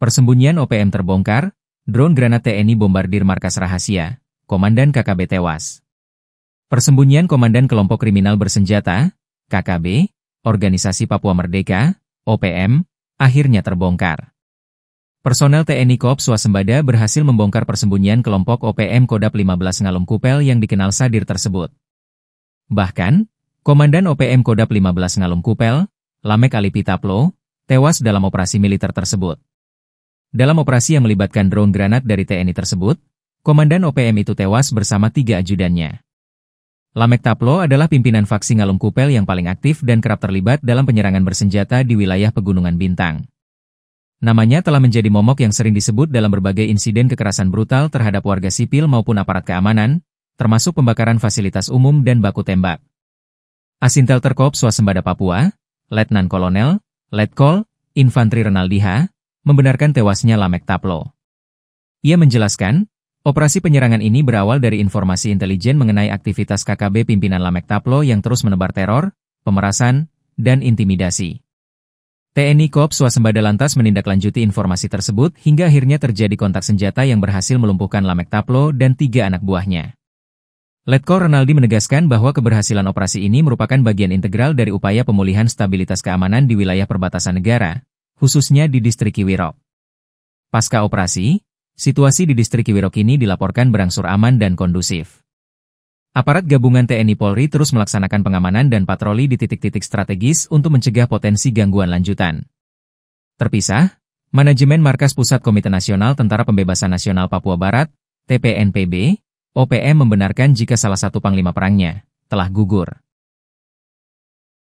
Persembunyian OPM terbongkar, drone granat TNI bombardir markas rahasia, Komandan KKB tewas. Persembunyian Komandan Kelompok Kriminal Bersenjata, KKB, Organisasi Papua Merdeka, OPM, akhirnya terbongkar. Personel TNI Kops Swasembada berhasil membongkar persembunyian kelompok OPM Kodap 15 Ngalum Kupel yang dikenal Sadir tersebut. Bahkan, Komandan OPM Kodap 15 Ngalum Kupel, Lamek Ali Pitaplo, tewas dalam operasi militer tersebut. Dalam operasi yang melibatkan drone granat dari TNI tersebut, Komandan OPM itu tewas bersama 3 ajudannya. Lamek Taplo adalah pimpinan faksi Ngalum Kupel yang paling aktif dan kerap terlibat dalam penyerangan bersenjata di wilayah Pegunungan Bintang. Namanya telah menjadi momok yang sering disebut dalam berbagai insiden kekerasan brutal terhadap warga sipil maupun aparat keamanan, termasuk pembakaran fasilitas umum dan baku tembak. Asintel Terkops Swasembada Papua, Letnan Kolonel, Letkol, Infantri Renaldiha, membenarkan tewasnya Lamek Taplo. Ia menjelaskan, operasi penyerangan ini berawal dari informasi intelijen mengenai aktivitas KKB pimpinan Lamek Taplo yang terus menebar teror, pemerasan, dan intimidasi. TNI Kops Swasembada lantas menindaklanjuti informasi tersebut hingga akhirnya terjadi kontak senjata yang berhasil melumpuhkan Lamek Taplo dan 3 anak buahnya. Letkol Renaldi menegaskan bahwa keberhasilan operasi ini merupakan bagian integral dari upaya pemulihan stabilitas keamanan di wilayah perbatasan negara, khususnya di distrik Kiwirok. Pasca operasi, situasi di distrik Kiwirok ini dilaporkan berangsur aman dan kondusif. Aparat gabungan TNI Polri terus melaksanakan pengamanan dan patroli di titik-titik strategis untuk mencegah potensi gangguan lanjutan. Terpisah, Manajemen Markas Pusat Komite Nasional Tentara Pembebasan Nasional Papua Barat, TPNPB, OPM membenarkan jika salah satu panglima perangnya telah gugur.